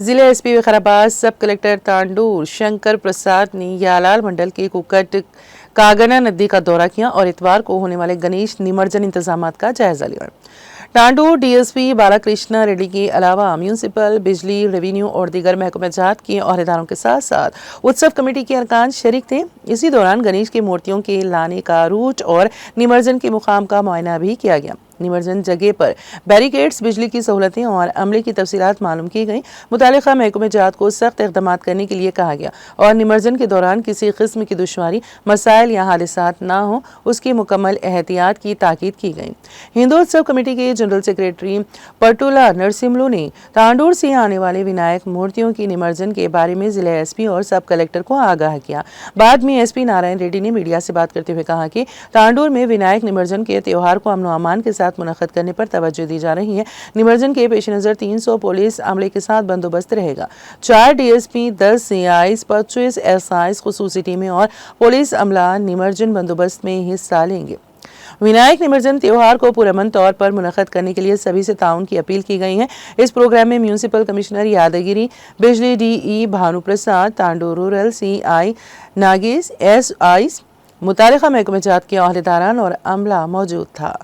जिला एसपी विकाराबाद सब कलेक्टर तांडूर शंकर प्रसाद ने यालाल मंडल के कुकट कागना नदी का दौरा किया और इतवार को होने वाले गणेश निमज्जन इंतजामात का जायजा लिया। तांडूर डीएसपी बालाकृष्णा रेड्डी के अलावा म्यूनिसिपल, बिजली, रेवेन्यू और दीगर महकमे जात के अहदेदारों के साथ साथ उत्सव कमेटी के अरकान शरीक थे। इसी दौरान गणेश की मूर्तियों के लाने का रूट और निमज्जन के मुकाम का मुआयना भी किया गया। निमज्जन जगह पर बैरिकेड्स, बिजली की सहूलतें और अमले की तफसीलात मालूम की गई। मुतालिका महकमे जात को सख्त इक़दाम करने के लिए कहा गया और निमज्जन के दौरान किसी किस्म की दुश्वारी, मसाइल या हादिसात ना हो, उसकी मुकम्मल एहतियात की ताकीद की गई। हिंदोत्सव कमेटी के जनरल सेक्रेटरी पर्टुला नरसिम्लू ने तांडूर से आने वाले विनायक मूर्तियों की निमज्जन के बारे में जिला एसपी और सब कलेक्टर को आगाह किया। बाद में एसपी नारायण रेड्डी ने मीडिया से बात करते हुए कहा कि तांडूर में विनायक निमज्जन के त्यौहार को अमन व अमान के साथ मुनक़्क़द करने पर तवज्जो दी जा रही है। निमज्जन के पेश नज़र 300 पुलिस अमले के साथ बंदोबस्त रहेगा। 4 डीएसपी, 10 सीआईज, 25 एसआईज खुसूसी टीमें और पुलिस अमला निमज्जन बंदोबस्त में हिस्सा लेंगे। विनायक निमज्जन त्योहार को पुरअमन तौर पर मुनक़्क़द करने के लिए सभी से ताउन की अपील की गई है। इस प्रोग्राम में म्यूनिसिपल कमिश्नर यादगिरी, बिजली DE Bhanu Prasad, Tandur rural CI Nagesh, SIs, मुतालिका महकमे जात के अहदेदारान और अमला मौजूद था।